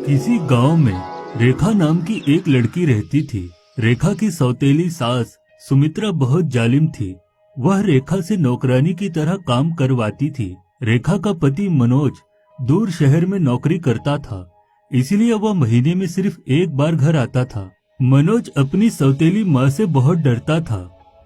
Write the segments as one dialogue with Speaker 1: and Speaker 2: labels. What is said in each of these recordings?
Speaker 1: किसी गांव में रेखा नाम की एक लड़की रहती थी। रेखा की सौतेली सास सुमित्रा बहुत जालिम थी। वह रेखा से नौकरानी की तरह काम करवाती थी। रेखा का पति मनोज दूर शहर में नौकरी करता था, इसलिए वह महीने में सिर्फ एक बार घर आता था। मनोज अपनी सौतेली माँ से बहुत डरता था,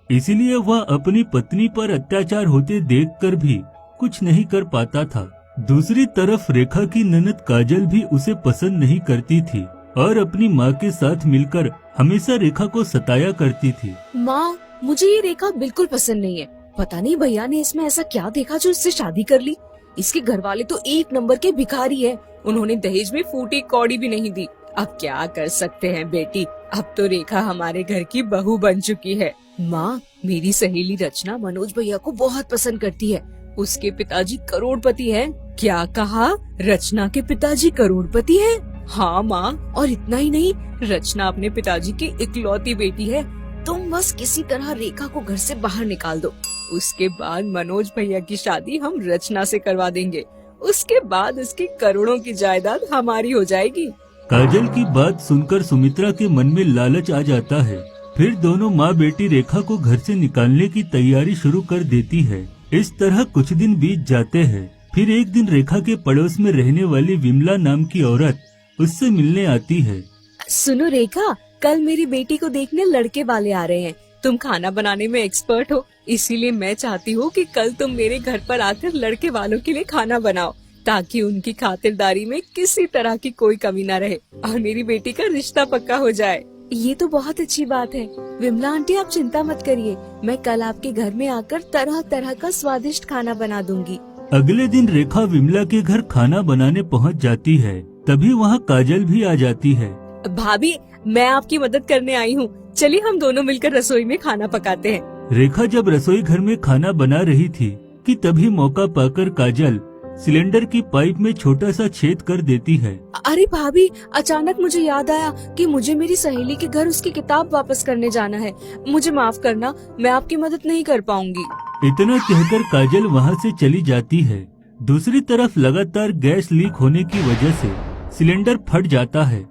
Speaker 1: इसलिए वह अपनी पत्नी पर अत्याचार होते देखकर भी कुछ नहीं कर पाता था। दूसरी तरफ रेखा की ननद काजल भी उसे पसंद नहीं करती थी और अपनी माँ के साथ मिलकर हमेशा रेखा को सताया करती थी।
Speaker 2: माँ, मुझे ये रेखा बिल्कुल पसंद नहीं है। पता नहीं भैया ने इसमें ऐसा क्या देखा जो इससे शादी कर ली। इसके घर वाले तो एक नंबर के भिखारी है। उन्होंने दहेज में फूटी कौड़ी भी नहीं दी। अब क्या कर सकते हैं बेटी, अब तो रेखा हमारे घर की बहू बन चुकी है। माँ, मेरी सहेली रचना मनोज भैया को बहुत पसंद करती है। उसके पिताजी करोड़पति हैं। क्या कहा? रचना के पिताजी करोड़पति हैं? हाँ माँ, और इतना ही नहीं, रचना अपने पिताजी की इकलौती बेटी है। तुम बस किसी तरह रेखा को घर से बाहर निकाल दो। उसके बाद मनोज भैया की शादी हम रचना से करवा देंगे। उसके बाद उसकी करोड़ों की जायदाद हमारी हो जाएगी।
Speaker 1: काजल की बात सुनकर सुमित्रा के मन में लालच आ जाता है। फिर दोनों माँ बेटी रेखा को घर से निकालने की तैयारी शुरू कर देती है। इस तरह कुछ दिन बीत जाते हैं। फिर एक दिन रेखा के पड़ोस में रहने वाली विमला नाम की औरत उससे मिलने आती है।
Speaker 2: सुनो रेखा, कल मेरी बेटी को देखने लड़के वाले आ रहे हैं। तुम खाना बनाने में एक्सपर्ट हो, इसीलिए मैं चाहती हूँ कि कल तुम मेरे घर पर आकर लड़के वालों के लिए खाना बनाओ, ताकि उनकी खातिरदारी में किसी तरह की कोई कमी न रहे और मेरी बेटी का रिश्ता पक्का हो जाए। ये तो बहुत अच्छी बात है विमला आंटी, आप चिंता मत करिए। मैं कल आपके घर में आकर तरह तरह का स्वादिष्ट खाना बना दूंगी।
Speaker 1: अगले दिन रेखा विमला के घर खाना बनाने पहुंच जाती है। तभी वहां काजल भी आ जाती है।
Speaker 2: भाभी, मैं आपकी मदद करने आई हूँ। चलिए हम दोनों मिलकर रसोई में खाना पकाते हैं।
Speaker 1: रेखा जब रसोई घर में खाना बना रही थी कि तभी मौका पाकर काजल सिलेंडर की पाइप में छोटा सा छेद कर देती है।
Speaker 2: अरे भाभी, अचानक मुझे याद आया कि मुझे मेरी सहेली के घर उसकी किताब वापस करने जाना है। मुझे माफ करना, मैं आपकी मदद नहीं कर पाऊंगी।
Speaker 1: इतना कहकर काजल वहां से चली जाती है। दूसरी तरफ लगातार गैस लीक होने की वजह से सिलेंडर फट जाता है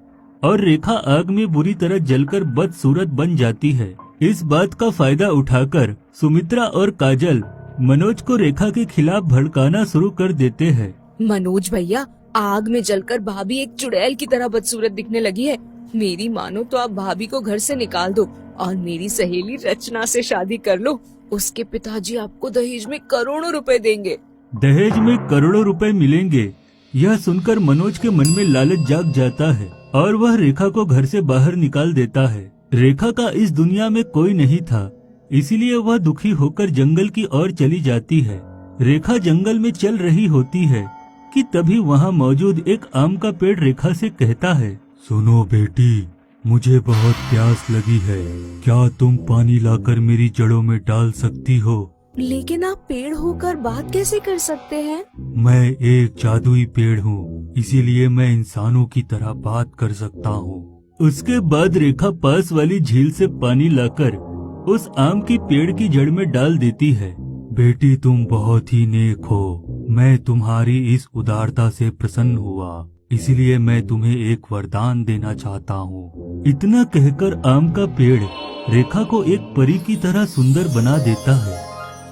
Speaker 1: और रेखा आग में बुरी तरह जलकर बदसूरत बन जाती है। इस बात का फायदा उठाकर सुमित्रा और काजल मनोज को रेखा के खिलाफ भड़काना शुरू कर देते हैं।
Speaker 2: मनोज भैया, आग में जलकर भाभी एक चुड़ैल की तरह बदसूरत दिखने लगी है। मेरी मानो तो आप भाभी को घर से निकाल दो और मेरी सहेली रचना से शादी कर लो। उसके पिताजी आपको दहेज में करोड़ों रुपए देंगे।
Speaker 1: दहेज में करोड़ों रुपए मिलेंगे, यह सुनकर मनोज के मन में लालच जाग जाता है और वह रेखा को घर से बाहर निकाल देता है। रेखा का इस दुनिया में कोई नहीं था, इसीलिए वह दुखी होकर जंगल की ओर चली जाती है। रेखा जंगल में चल रही होती है कि तभी वहाँ मौजूद एक आम का पेड़ रेखा से कहता है, सुनो बेटी, मुझे बहुत प्यास लगी है, क्या तुम पानी लाकर मेरी जड़ों में डाल सकती हो?
Speaker 2: लेकिन आप पेड़ होकर बात कैसे कर सकते हैं?
Speaker 1: मैं एक जादुई पेड़ हूँ, इसीलिए मैं इंसानों की तरह बात कर सकता हूँ। उसके बाद रेखा पास वाली झील से पानी लाकर उस आम की पेड़ की जड़ में डाल देती है। बेटी, तुम बहुत ही नेक हो, मैं तुम्हारी इस उदारता से प्रसन्न हुआ, इसलिए मैं तुम्हें एक वरदान देना चाहता हूँ। इतना कहकर आम का पेड़ रेखा को एक परी की तरह सुंदर बना देता है।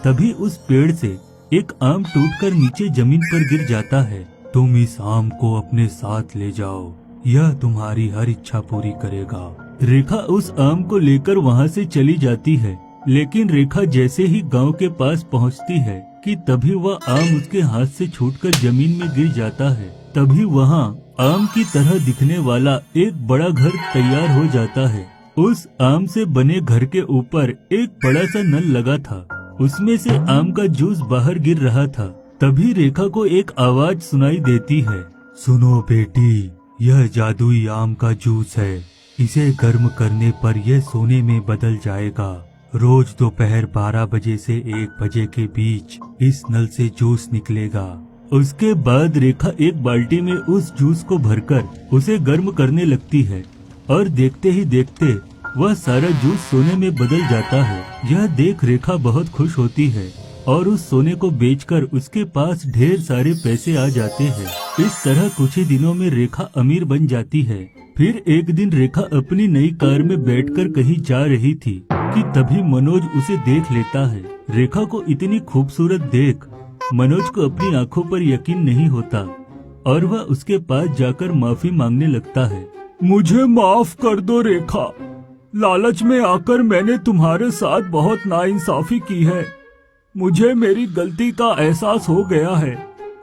Speaker 1: तभी उस पेड़ से एक आम टूटकर नीचे जमीन पर गिर जाता है। तुम इस आम को अपने साथ ले जाओ, यह तुम्हारी हर इच्छा पूरी करेगा। रेखा उस आम को लेकर वहाँ से चली जाती है, लेकिन रेखा जैसे ही गांव के पास पहुँचती है कि तभी वह आम उसके हाथ से छूटकर जमीन में गिर जाता है। तभी वहाँ आम की तरह दिखने वाला एक बड़ा घर तैयार हो जाता है। उस आम से बने घर के ऊपर एक बड़ा सा नल लगा था, उसमें से आम का जूस बाहर गिर रहा था। तभी रेखा को एक आवाज सुनाई देती है, सुनो बेटी, यह जादुई आम का जूस है, इसे गर्म करने पर यह सोने में बदल जाएगा। रोज दोपहर 12 बजे से 1 बजे के बीच इस नल से जूस निकलेगा। उसके बाद रेखा एक बाल्टी में उस जूस को भरकर उसे गर्म करने लगती है और देखते ही देखते वह सारा जूस सोने में बदल जाता है। यह देख रेखा बहुत खुश होती है और उस सोने को बेचकर उसके पास ढेर सारे पैसे आ जाते हैं। इस तरह कुछ ही दिनों में रेखा अमीर बन जाती है। फिर एक दिन रेखा अपनी नई कार में बैठकर कहीं जा रही थी कि तभी मनोज उसे देख लेता है। रेखा को इतनी खूबसूरत देख मनोज को अपनी आंखों पर यकीन नहीं होता और वह उसके पास जाकर माफी मांगने लगता है। मुझे माफ कर दो रेखा, लालच में आकर मैंने तुम्हारे साथ बहुत नाइंसाफी की है। मुझे मेरी गलती का एहसास हो गया है,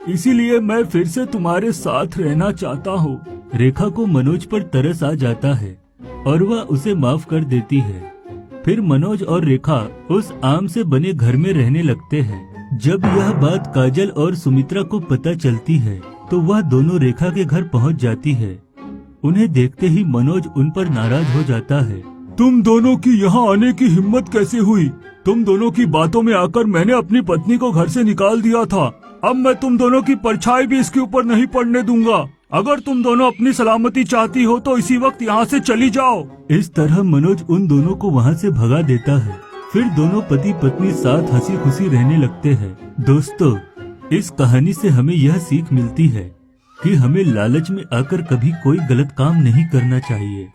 Speaker 1: इसीलिए मैं फिर से तुम्हारे साथ रहना चाहता हूँ। रेखा को मनोज पर तरस आ जाता है और वह उसे माफ कर देती है। फिर मनोज और रेखा उस आम से बने घर में रहने लगते हैं। जब यह बात काजल और सुमित्रा को पता चलती है तो वह दोनों रेखा के घर पहुंच जाती है। उन्हें देखते ही मनोज उन पर नाराज हो जाता है। तुम दोनों की यहाँ आने की हिम्मत कैसे हुई? तुम दोनों की बातों में आकर मैंने अपनी पत्नी को घर से निकाल दिया था। अब मैं तुम दोनों की परछाई भी इसके ऊपर नहीं पड़ने दूंगा। अगर तुम दोनों अपनी सलामती चाहती हो तो इसी वक्त यहाँ से चली जाओ। इस तरह मनोज उन दोनों को वहाँ से भगा देता है। फिर दोनों पति पत्नी साथ हंसी खुशी रहने लगते हैं। दोस्तों, इस कहानी से हमें यह सीख मिलती है कि हमें लालच में आकर कभी कोई गलत काम नहीं करना चाहिए।